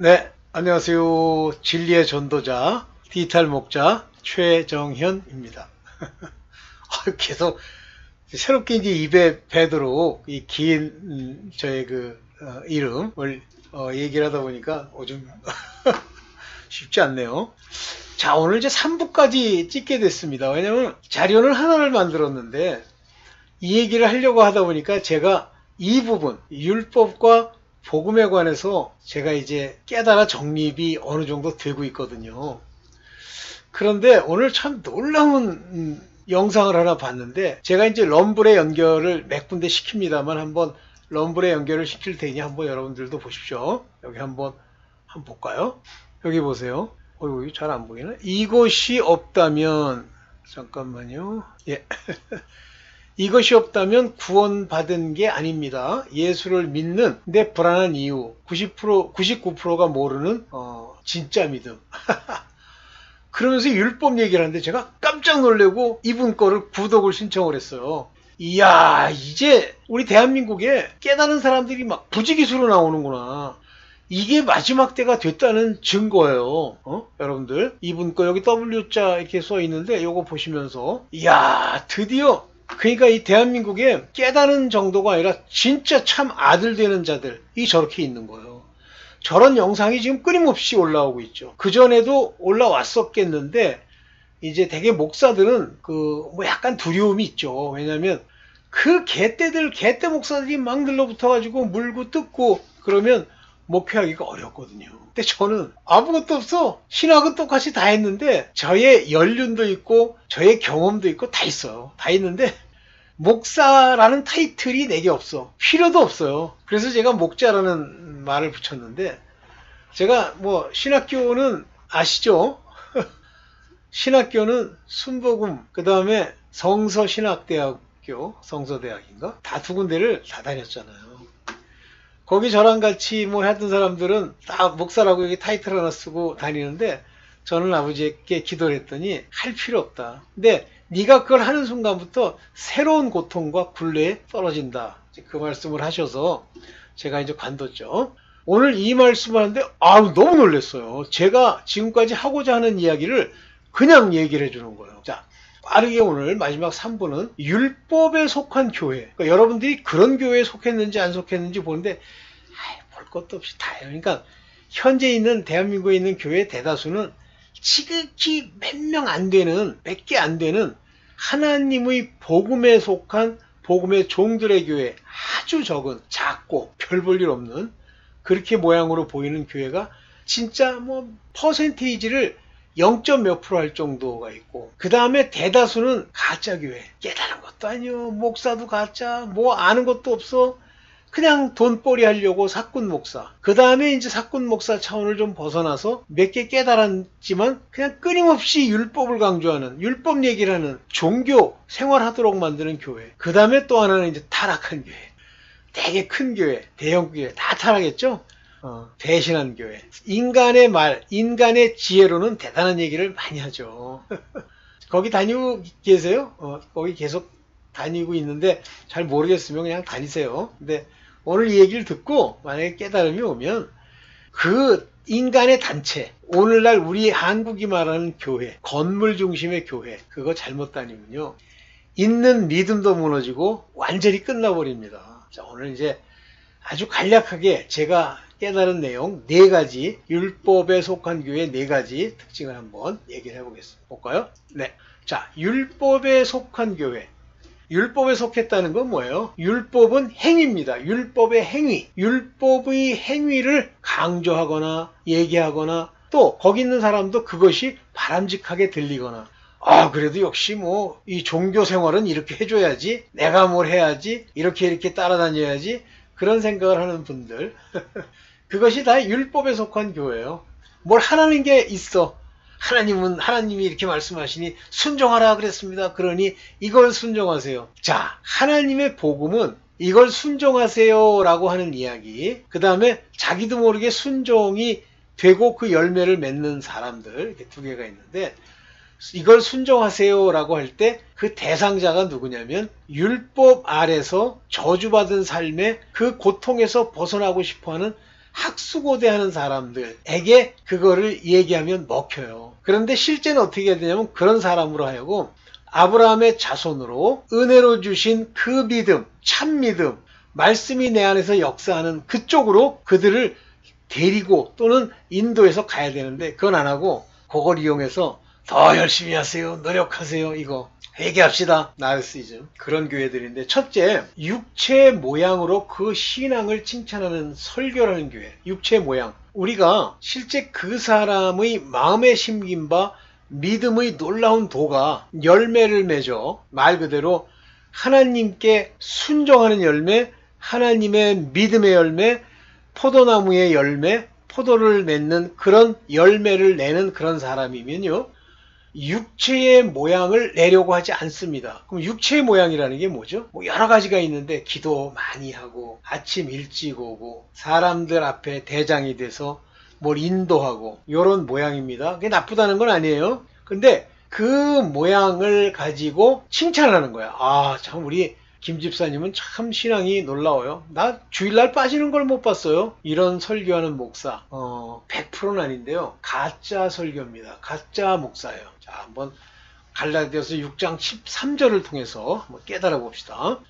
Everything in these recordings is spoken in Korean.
네, 안녕하세요. 진리의 전도자, 디지털 목자 최정현입니다. 계속 새롭게 이제 입에 뵈도록 이 긴 저의 이름을 얘기를 하다 보니까 좀 쉽지 않네요. 자, 오늘 이제 3부까지 찍게 됐습니다. 왜냐면 자료는 하나를 만들었는데 이 얘기를 하려고 하다 보니까 제가 이 부분, 율법과 복음에 관해서 제가 이제 깨달아 정립이 어느 정도 되고 있거든요. 그런데 오늘 참 놀라운 영상을 하나 봤는데 제가 이제 럼블에 연결을 몇 군데 시킵니다만 한번 럼블에 연결을 시킬 테니 한번 여러분들도 보십시오. 여기 한번 볼까요? 여기 보세요. 여기 잘 안 보이나? 이것이 없다면 잠깐만요. 예. 이것이 없다면 구원받은 게 아닙니다. 예수를 믿는 내 불안한 이유 90%, 99%가 모르는 진짜 믿음. 그러면서 율법 얘기를 하는데 제가 깜짝 놀래고 이분 거를 구독을 신청을 했어요. 이야, 이제 우리 대한민국에 깨달은 사람들이 막 부지기수로 나오는구나. 이게 마지막 때가 됐다는 증거예요. 여러분들 이분 거 여기 W자 이렇게 써 있는데 요거 보시면서 이야, 드디어 그러니까 이 대한민국에 깨달은 정도가 아니라 진짜 참 아들 되는 자들이 저렇게 있는 거예요. 저런 영상이 지금 끊임없이 올라오고 있죠. 그전에도 올라왔었겠는데 이제 대개 목사들은 뭐 약간 두려움이 있죠. 왜냐면 그 개떼 목사들이 막 들러붙어 가지고 물고 뜯고 그러면 목회하기가 어렵거든요. 근데 저는 아무것도 없어. 신학은 똑같이 다 했는데 저의 연륜도 있고 저의 경험도 있고 다 있어요. 다 있는데 목사라는 타이틀이 내게 없어. 필요도 없어요. 그래서 제가 목자라는 말을 붙였는데 제가 뭐 신학교는 아시죠? 신학교는 순복음 그 다음에 성서신학대학교 성서대학인가? 다 두 군데를 다 다녔잖아요. 거기 저랑 같이 뭐 했던 사람들은 다 목사라고 여기 타이틀 하나 쓰고 다니는데 저는 아버지께 기도를 했더니 할 필요 없다. 근데 네가 그걸 하는 순간부터 새로운 고통과 굴레에 떨어진다. 그 말씀을 하셔서 제가 이제 관뒀죠. 오늘 이 말씀을 하는데 너무 놀랐어요. 제가 지금까지 하고자 하는 이야기를 그냥 얘기를 해주는 거예요. 자, 빠르게 오늘 마지막 3부는 율법에 속한 교회. 그러니까 여러분들이 그런 교회에 속했는지 안 속했는지 보는데 볼 것도 없이 다예요. 그러니까 현재 있는 대한민국에 있는 교회 대다수는 지극히 몇 명 안 되는, 몇 개 안 되는 하나님의 복음에 속한 복음의 종들의 교회, 아주 적은, 작고 별 볼 일 없는 그렇게 모양으로 보이는 교회가 진짜 뭐 퍼센테이지를 0. 몇 프로 할 정도가 있고 그 다음에 대다수는 가짜 교회. 깨달은 것도 아니요. 목사도 가짜. 뭐 아는 것도 없어. 그냥 돈벌이 하려고 사꾼 목사. 그 다음에 이제 사꾼 목사 차원을 좀 벗어나서 몇 개 깨달았지만 그냥 끊임없이 율법을 강조하는 율법 얘기를 하는 종교 생활하도록 만드는 교회. 그 다음에 또 하나는 이제 타락한 교회. 되게 큰 교회, 대형 교회 다 타락했죠. 배신한 교회. 인간의 말, 인간의 지혜로는 대단한 얘기를 많이 하죠. 거기 다니고 계세요? 거기 계속 다니고 있는데 잘 모르겠으면 그냥 다니세요. 근데 오늘 이 얘기를 듣고 만약에 깨달음이 오면 그 인간의 단체, 오늘날 우리 한국이 말하는 교회, 건물 중심의 교회, 그거 잘못 다니면요. 있는 믿음도 무너지고 완전히 끝나버립니다. 자, 오늘 이제 아주 간략하게 제가 깨달은 내용 4가지, 율법에 속한 교회 4가지 특징을 한번 얘기를 해보겠습니다. 볼까요? 네. 자, 율법에 속한 교회. 율법에 속했다는 건 뭐예요? 율법은 행위입니다. 율법의 행위. 율법의 행위를 강조하거나 얘기하거나 또 거기 있는 사람도 그것이 바람직하게 들리거나 그래도 역시 뭐 이 종교 생활은 이렇게 해줘야지 내가 뭘 해야지 이렇게 따라다녀야지 그런 생각을 하는 분들 그것이 다 율법에 속한 교회예요. 뭘 하라는 게 있어. 하나님이 이렇게 말씀하시니 순종하라 그랬습니다. 그러니 이걸 순종하세요. 자, 하나님의 복음은 이걸 순종하세요 라고 하는 이야기. 그 다음에 자기도 모르게 순종이 되고 그 열매를 맺는 사람들 이렇게 2개가 있는데 이걸 순종하세요 라고 할 때 그 대상자가 누구냐면 율법 아래서 저주받은 삶의 그 고통에서 벗어나고 싶어하는 학수고대하는 사람들에게 그거를 얘기하면 먹혀요. 그런데 실제는 어떻게 해야 되냐면 그런 사람으로 하여금 아브라함의 자손으로 은혜로 주신 그 믿음, 참 믿음, 말씀이 내 안에서 역사하는 그쪽으로 그들을 데리고 또는 인도해서 가야 되는데 그건 안 하고 그걸 이용해서 더 열심히 하세요. 노력하세요. 이거 회개합시다. 나르시즘. 그런 교회들인데 첫째, 육체 모양으로 그 신앙을 칭찬하는 설교라는 교회. 육체 모양. 우리가 실제 그 사람의 마음에 심긴 바 믿음의 놀라운 도가 열매를 맺어 말 그대로 하나님께 순종하는 열매, 하나님의 믿음의 열매, 포도나무의 열매, 포도를 맺는 그런 열매를 내는 그런 사람이면요. 육체의 모양을 내려고 하지 않습니다. 그럼 육체의 모양이라는 게 뭐죠? 뭐 여러 가지가 있는데 기도 많이 하고 아침 일찍 오고 사람들 앞에 대장이 돼서 뭘 인도하고 이런 모양입니다. 그게 나쁘다는 건 아니에요. 근데 그 모양을 가지고 칭찬하는 거야. 아, 참 우리 김 집사님은 참 신앙이 놀라워요. 나 주일날 빠지는 걸 못 봤어요. 이런 설교하는 목사 100%는 아닌데요. 가짜 설교입니다. 가짜 목사예요. 자, 한번 갈라디아서 6장 13절을 통해서 한번 깨달아 봅시다.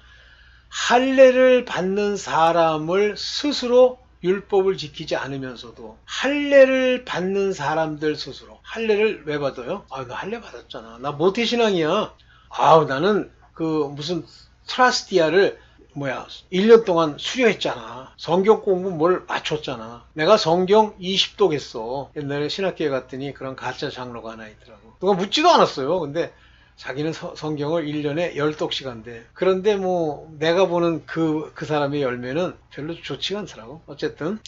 할례를 받는 사람을 스스로 율법을 지키지 않으면서도 할례를 받는 사람들 스스로 할례를 왜 받아요? 아, 나 할례 받았잖아. 나 모태신앙이야. 아우, 나는 그 무슨 트라스티아를 1년 동안 수료했잖아. 성경 공부 뭘 맞췄잖아. 내가 성경 20독 했어. 옛날에 신학교에 갔더니 그런 가짜 장로가 하나 있더라고. 누가 묻지도 않았어요. 근데 자기는 성경을 1년에 10독씩 한대. 그런데 뭐 내가 보는 그 사람의 열매는 별로 좋지가 않더라고. 어쨌든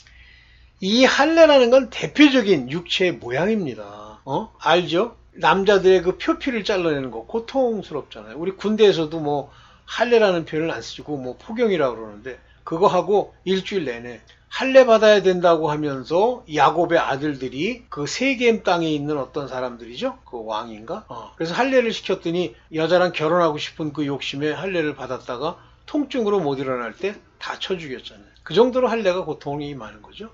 이 할례라는 건 대표적인 육체의 모양입니다. 알죠? 남자들의 그 표피를 잘라내는 거 고통스럽잖아요. 우리 군대에서도 뭐 할례라는 표현을 안 쓰고 뭐 포경이라고 그러는데 그거 하고 일주일 내내 할례 받아야 된다고 하면서 야곱의 아들들이 그 세겜 땅에 있는 어떤 사람들이죠. 그 왕인가? 그래서 할례를 시켰더니 여자랑 결혼하고 싶은 그 욕심에 할례를 받았다가 통증으로 못 일어날 때 다 쳐 죽였잖아요. 그 정도로 할례가 고통이 많은 거죠.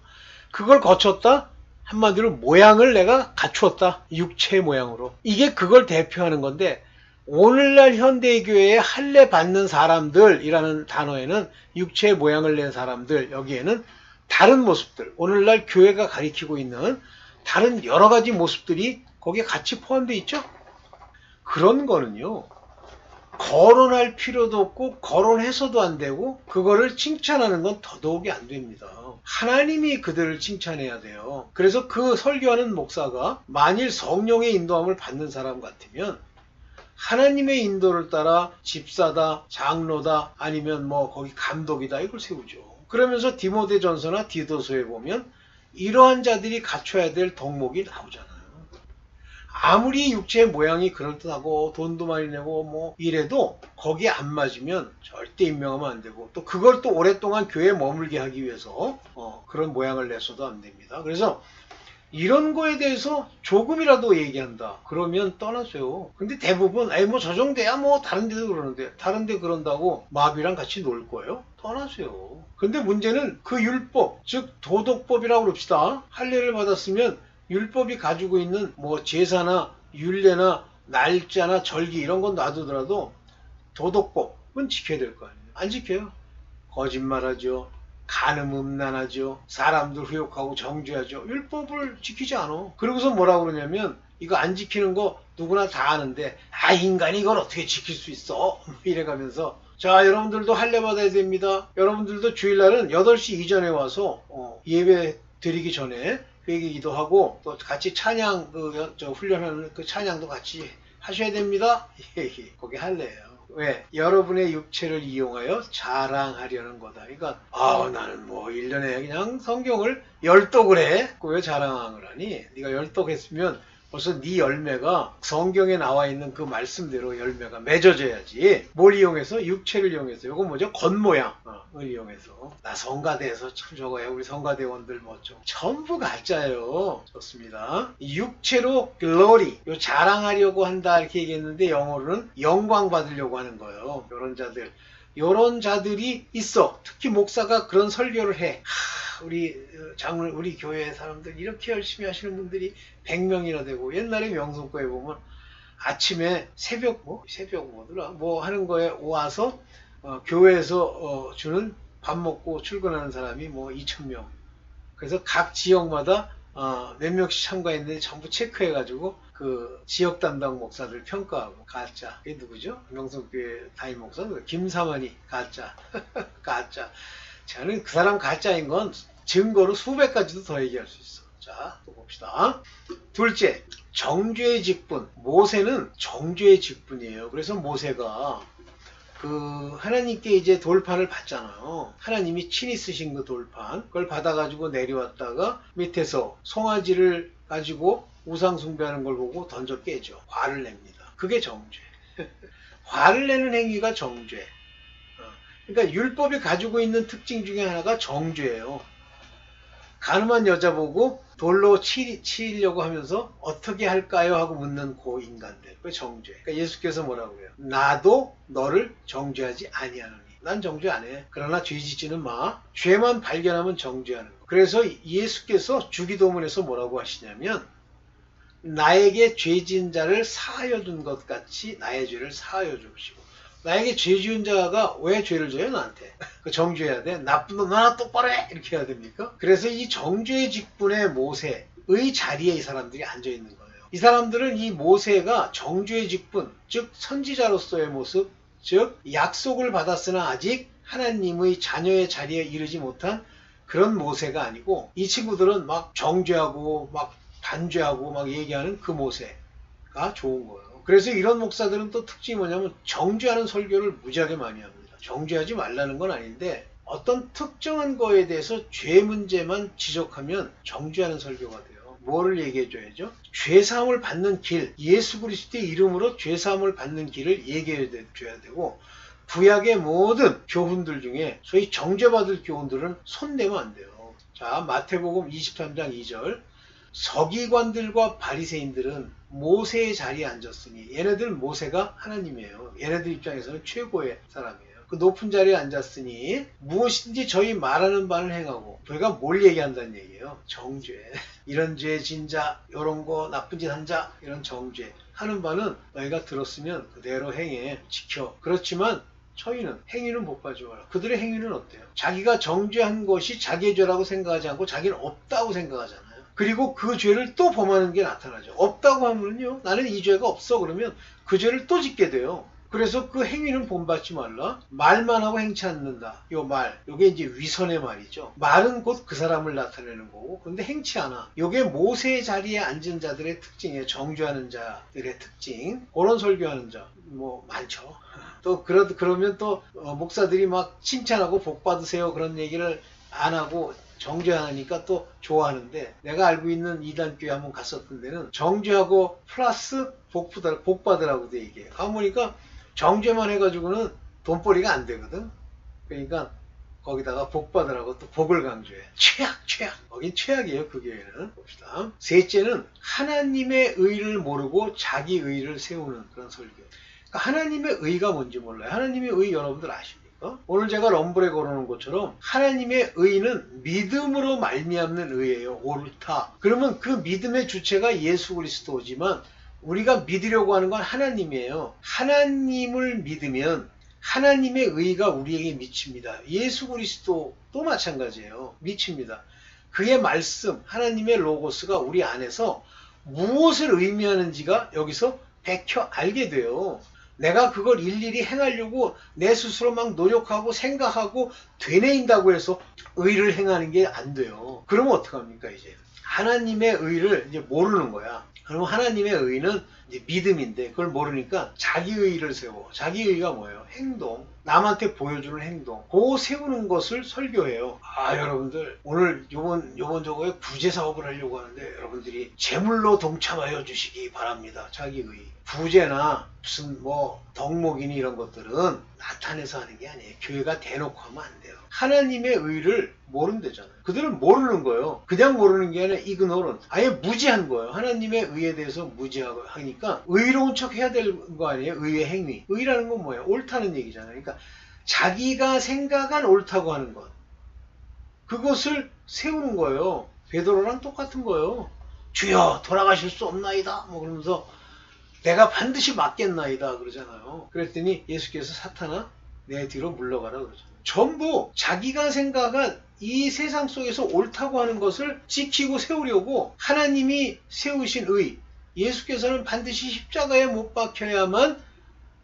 그걸 거쳤다? 한마디로 모양을 내가 갖추었다. 육체 모양으로. 이게 그걸 대표하는 건데 오늘날 현대교회에 할례 받는 사람들이라는 단어에는 육체의 모양을 낸 사람들, 여기에는 다른 모습들, 오늘날 교회가 가리키고 있는 다른 여러 가지 모습들이 거기에 같이 포함되어 있죠. 그런 거는요, 거론할 필요도 없고 거론해서도 안 되고 그거를 칭찬하는 건 더더욱이 안 됩니다. 하나님이 그들을 칭찬해야 돼요. 그래서 그 설교하는 목사가 만일 성령의 인도함을 받는 사람 같으면 하나님의 인도를 따라 집사다, 장로다, 아니면 뭐 거기 감독이다 이걸 세우죠. 그러면서 디모데전서나 디도서에 보면 이러한 자들이 갖춰야 될 덕목이 나오잖아요. 아무리 육체의 모양이 그럴듯하고 돈도 많이 내고 뭐 이래도 거기에 안 맞으면 절대 임명하면 안 되고 또 그걸 또 오랫동안 교회에 머물게 하기 위해서 그런 모양을 내서도 안 됩니다. 그래서 이런 거에 대해서 조금이라도 얘기한다. 그러면 떠나세요. 근데 대부분 뭐 저 정도야 뭐 다른 데도 그러는데 다른 데 그런다고 마귀랑 같이 놀 거예요? 떠나세요. 근데 문제는 그 율법, 즉 도덕법이라고 그럽시다. 할례를 받았으면 율법이 가지고 있는 뭐 제사나 율례나 날짜나 절기 이런 건 놔두더라도 도덕법은 지켜야 될 거 아니에요. 안 지켜요. 거짓말하죠. 간음음란하죠. 사람들 후욕하고 정죄하죠. 율법을 지키지 않아. 그러고서 뭐라고 그러냐면 이거 안 지키는 거 누구나 다 아는데 인간이 이걸 어떻게 지킬 수 있어? 이래가면서 자, 여러분들도 할례 받아야 됩니다. 여러분들도 주일날은 8시 이전에 와서 예배 드리기 전에 회개 기도하고 또 같이 찬양 훈련하는 그 찬양도 같이 하셔야 됩니다. 거기 할례예요. 왜? 여러분의 육체를 이용하여 자랑하려는 거다. 그러니까 나는 뭐 1년에 그냥 성경을 10독을 해. 왜 자랑을 하니? 네가 10독 했으면 벌써 네 열매가 성경에 나와 있는 그 말씀대로 열매가 맺어져야지. 뭘 이용해서? 육체를 이용해서. 이건 뭐죠? 겉모양을 이용해서. 나 성가대에서 참 저거야. 우리 성가대원들 뭐 좀 전부 가짜예요. 좋습니다. 육체로 glory, 요 자랑하려고 한다 이렇게 얘기했는데 영어로는 영광 받으려고 하는 거예요. 이런 자들 이런 자들이 있어. 특히 목사가 그런 설교를 해. 우리 장로, 우리 교회 사람들 이렇게 열심히 하시는 분들이 100명이나 되고, 옛날에 명성거에 보면 아침에 새벽 뭐더라 뭐 하는 거에 와서 교회에서 주는 밥 먹고 출근하는 사람이 뭐 2,000명. 그래서 각 지역마다 몇 명씩 참가했는데 전부 체크해가지고 그 지역 담당 목사들 평가하고. 가짜. 그게 누구죠? 명성교회 담임 목사 김사만이 가짜. 가짜. 저는 그 사람 가짜인 건 증거로 수백 가지도 더 얘기할 수 있어. 자, 또 봅시다. 둘째, 정죄의 직분. 모세는 정죄의 직분이에요. 그래서 모세가 그 하나님께 이제 돌판을 받잖아요. 하나님이 친히 쓰신 그 돌판, 그걸 받아가지고 내려왔다가 밑에서 송아지를 가지고 우상 숭배하는 걸 보고 던져 깨죠. 화를 냅니다. 그게 정죄. 화를 내는 행위가 정죄. 그러니까 율법이 가지고 있는 특징 중에 하나가 정죄예요. 가늠한 여자 보고 돌로 치려고 하면서 어떻게 할까요? 하고 묻는 그 인간들. 그 정죄. 그러니까 예수께서 뭐라고 해요? 나도 너를 정죄하지 아니하노니. 난 정죄 안 해. 그러나 죄 짓지는 마. 죄만 발견하면 정죄하는 거. 그래서 예수께서 주기도문에서 뭐라고 하시냐면 나에게 죄 지은 자를 사하여 준 것 같이 나의 죄를 사하여 주시고. 나에게 죄 지은 자가 왜 죄를 져요? 나한테. 그 정죄해야 돼. 나쁜 놈 너나 똑바로 해. 이렇게 해야 됩니까? 그래서 이 정죄의 직분의 모세의 자리에 이 사람들이 앉아 있는 거예요. 이 사람들은 이 모세가 정죄의 직분, 즉 선지자로서의 모습, 즉 약속을 받았으나 아직 하나님의 자녀의 자리에 이르지 못한 그런 모세가 아니고, 이 친구들은 막 정죄하고 막 단죄하고 막 얘기하는 그 모세가 좋은 거예요. 그래서 이런 목사들은 또 특징이 뭐냐면 정죄하는 설교를 무지하게 많이 합니다. 정죄하지 말라는 건 아닌데 어떤 특정한 거에 대해서 죄 문제만 지적하면 정죄하는 설교가 돼요. 뭐를 얘기해 줘야죠? 죄사함을 받는 길, 예수 그리스도의 이름으로 죄사함을 받는 길을 얘기해 줘야 되고, 구약의 모든 교훈들 중에 소위 정죄받을 교훈들은 손대면 안 돼요. 자, 마태복음 23장 2절. 서기관들과 바리새인들은 모세의 자리에 앉았으니, 얘네들 모세가 하나님이에요. 얘네들 입장에서는 최고의 사람이에요. 그 높은 자리에 앉았으니 무엇인지 저희 말하는 바를 행하고. 저희가 뭘 얘기한다는 얘기예요? 정죄. 이런 죄 진자, 이런 거 나쁜 짓 한 자, 이런 정죄 하는 바는 너희가 들었으면 그대로 행해, 지켜. 그렇지만 저희는 행위는 못 가져와라. 그들의 행위는 어때요? 자기가 정죄한 것이 자기의 죄라고 생각하지 않고 자기는 없다고 생각하잖아요. 그리고 그 죄를 또 범하는 게 나타나죠. 없다고 하면요, 나는 이 죄가 없어. 그러면 그 죄를 또 짓게 돼요. 그래서 그 행위는 본받지 말라. 말만 하고 행치 않는다. 요 말, 요게 이제 위선의 말이죠. 말은 곧 그 사람을 나타내는 거고, 근데 행치 않아. 요게 모세의 자리에 앉은 자들의 특징이에요. 정죄하는 자들의 특징. 그런 설교하는 자 뭐 많죠. 또 그러면 또 목사들이 막 칭찬하고 복 받으세요 그런 얘기를 안 하고 정죄하니까 또 좋아하는데, 내가 알고 있는 이단교회 한번 갔었던 데는 정죄하고 플러스 복 받으라고도 얘기해요. 가보니까 정죄만 해가지고는 돈벌이가 안 되거든. 그러니까 거기다가 복 받으라고 또 복을 강조해. 최악. 거긴 최악이에요, 그 교회는. 봅시다. 셋째는 하나님의 의를 모르고 자기 의를 세우는 그런 설교. 그러니까 하나님의 의가 뭔지 몰라요. 하나님의 의 여러분들 아십니까? 오늘 제가 럼블에 걸어놓은 것처럼 하나님의 의는 믿음으로 말미암는 의예요. 옳다. 그러면 그 믿음의 주체가 예수 그리스도지만 우리가 믿으려고 하는 건 하나님이에요. 하나님을 믿으면 하나님의 의가 우리에게 미칩니다. 예수 그리스도도 마찬가지예요. 미칩니다. 그의 말씀, 하나님의 로고스가 우리 안에서 무엇을 의미하는지가 여기서 백혀 알게 돼요. 내가 그걸 일일이 행하려고 내 스스로 막 노력하고 생각하고 되뇌인다고 해서 의를 행하는 게 안 돼요. 그러면 어떡합니까? 이제 하나님의 의를 이제 모르는 거야. 그러면 하나님의 의는 이제 믿음인데 그걸 모르니까 자기 의를 세워. 자기 의가 뭐예요? 행동. 남한테 보여주는 행동. 그거 세우는 것을 설교해요. 여러분들 오늘 요번 저거에 구제 사업을 하려고 하는데 여러분들이 제물로 동참하여 주시기 바랍니다. 자기 의. 부제나 무슨 뭐 덕목이니 이런 것들은 나타내서 하는 게 아니에요. 교회가 대놓고 하면 안 돼요. 하나님의 의를 모른대잖아요. 그들은 모르는 거예요. 그냥 모르는 게 아니라 이그노런. 아예 무지한 거예요. 하나님의 의에 대해서 무지하고 하니까 의로운 척 해야 될 거 아니에요. 의의 행위. 의라는 건 뭐예요? 옳다는 얘기잖아요. 그러니까 자기가 생각한 옳다고 하는 것, 그것을 세우는 거예요. 베드로랑 똑같은 거예요. 주여 돌아가실 수 없나이다 뭐 그러면서 내가 반드시 맞겠나이다 그러잖아요. 그랬더니 예수께서 사탄아 내 뒤로 물러가라 그러잖아요. 전부 자기가 생각한 이 세상 속에서 옳다고 하는 것을 지키고 세우려고 하나님이 세우신 의, 예수께서는 반드시 십자가에 못 박혀야만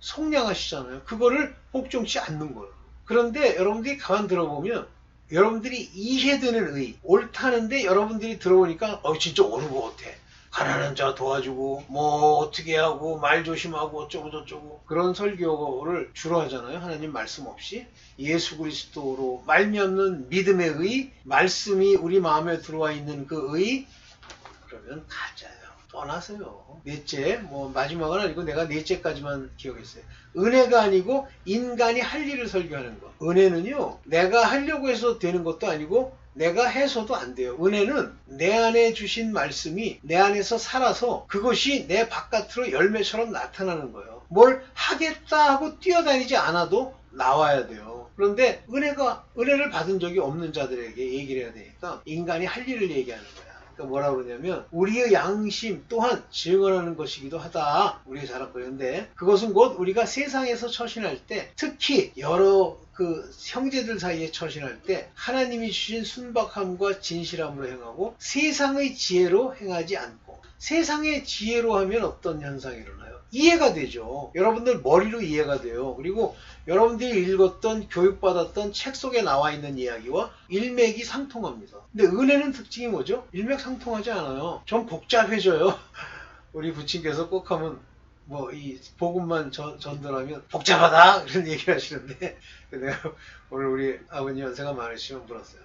속량하시잖아요. 그거를 복종치 않는 거예요. 그런데 여러분들이 가만 들어보면 여러분들이 이해되는 의, 옳다는데 여러분들이 들어보니까 진짜 옳은 것 같아. 가난한 자 도와주고 뭐 어떻게 하고 말 조심하고 어쩌고 저쩌고 그런 설교를 주로 하잖아요. 하나님 말씀 없이 예수 그리스도로 말미암는 믿음의 의, 말씀이 우리 마음에 들어와 있는 그 의, 그러면 가짜예요. 떠나세요. 넷째, 뭐 마지막은 아니고 내가 넷째까지만 기억했어요. 은혜가 아니고 인간이 할 일을 설교하는 거. 은혜는요, 내가 하려고 해서 되는 것도 아니고 내가 해서도 안 돼요. 은혜는 내 안에 주신 말씀이 내 안에서 살아서 그것이 내 바깥으로 열매처럼 나타나는 거예요. 뭘 하겠다 하고 뛰어다니지 않아도 나와야 돼요. 그런데 은혜를 받은 적이 없는 자들에게 얘기를 해야 되니까 인간이 할 일을 얘기하는 거야. 그러니까 뭐라 그러냐면 우리의 양심 또한 증언하는 것이기도 하다. 우리가 잘 알고 있는데 그것은 곧 우리가 세상에서 처신할 때 특히 여러 그 형제들 사이에 처신할 때 하나님이 주신 순박함과 진실함으로 행하고 세상의 지혜로 행하지 않고 세상의 지혜로 하면 어떤 현상이 일어나요? 이해가 되죠. 여러분들 머리로 이해가 돼요. 그리고 여러분들이 읽었던 교육받았던 책 속에 나와 있는 이야기와 일맥이 상통합니다. 근데 은혜는 특징이 뭐죠? 일맥상통하지 않아요. 좀 복잡해져요. 우리 부친께서 꼭 하면 뭐 이 복음만 전달하면 복잡하다 이런 얘기를 하시는데 내가 오늘 우리 아버님 연세가 많으시면 물었어요.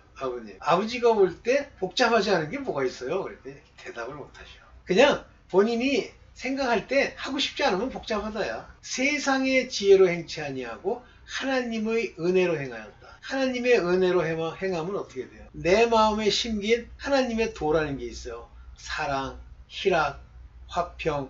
아버지가 볼 때 복잡하지 않은 게 뭐가 있어요? 그랬더니 대답을 못 하셔. 그냥 본인이 생각할 때 하고 싶지 않으면 복잡하다야. 세상의 지혜로 행치 아니하고 하나님의 은혜로 행하였다. 하나님의 은혜로 행하면 어떻게 돼요? 내 마음에 심긴 하나님의 도라는 게 있어요. 사랑, 희락, 화평,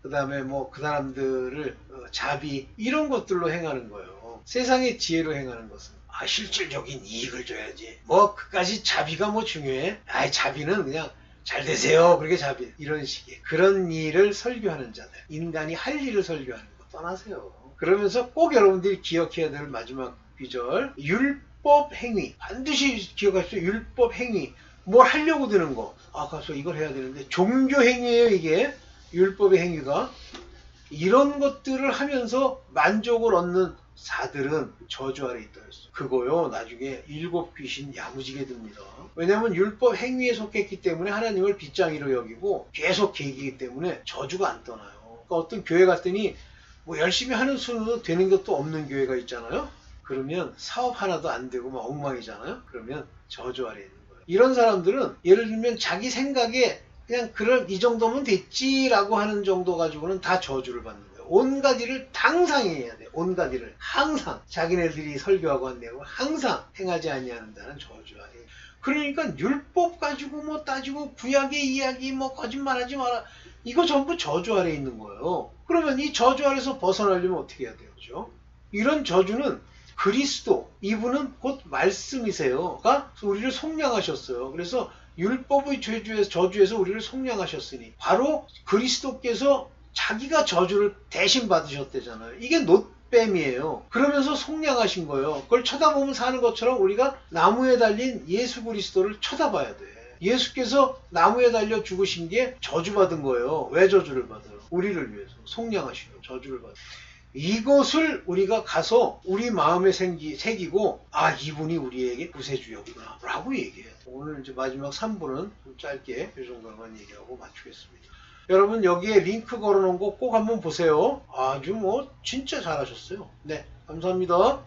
그 다음에 뭐 그 사람들을 자비 이런 것들로 행하는 거예요. 세상의 지혜로 행하는 것은 실질적인 이익을 줘야지. 뭐 그까지 자비가 뭐 중요해? 자비는 그냥 잘 되세요. 그렇게 자비 이런 식의 그런 일을 설교하는 자들, 인간이 할 일을 설교하는 거 떠나세요. 그러면서 꼭 여러분들이 기억해야 될 마지막 귀절, 율법 행위 반드시 기억하십시오. 율법 행위 뭘 하려고 드는 거 가서 이걸 해야 되는데 종교 행위예요. 이게 율법의 행위가 이런 것들을 하면서 만족을 얻는 자들은 저주 아래 있다 했어. 그거요 나중에 일곱 귀신 야무지게 듭니다. 왜냐하면 율법 행위에 속했기 때문에 하나님을 빗장이로 여기고 계속 계기기 때문에 저주가 안 떠나요. 그러니까 어떤 교회 갔더니 뭐 열심히 하는 수는 되는 것도 없는 교회가 있잖아요. 그러면 사업 하나도 안 되고 막 엉망이잖아요. 그러면 저주 아래 있는 거예요. 이런 사람들은 예를 들면 자기 생각에 그냥 이 정도면 됐지라고 하는 정도 가지고는 다 저주를 받는 거예요. 온갖 일을 당상해야 돼. 온갖 일을 항상 자기네들이 설교하고 한 내용을 항상 행하지 아니한다는 저주 아래. 그러니까 율법 가지고 뭐 따지고 구약의 이야기 뭐 거짓말하지 마라. 이거 전부 저주 아래 있는 거예요. 그러면 이 저주 아래서 벗어나려면 어떻게 해야 되죠? 이런 저주는 그리스도, 이분은 곧 말씀이세요가 우리를 속량하셨어요. 그래서 율법의 저주에서 우리를 속량하셨으니 바로 그리스도께서 자기가 저주를 대신 받으셨대잖아요. 이게 놋뱀이에요. 그러면서 속량하신 거예요. 그걸 쳐다보면 사는 것처럼 우리가 나무에 달린 예수 그리스도를 쳐다봐야 돼. 예수께서 나무에 달려 죽으신 게 저주받은 거예요. 왜 저주를 받아요? 우리를 위해서 속량하시고 저주를 받아요. 이것을 우리가 가서 우리 마음에 새기고 이분이 우리에게 구세주였구나 라고 얘기해요. 오늘 이제 마지막 3부는 좀 짧게 이 정도만 얘기하고 마치겠습니다. 여러분 여기에 링크 걸어놓은 거 꼭 한번 보세요. 아주 뭐 진짜 잘하셨어요. 네, 감사합니다.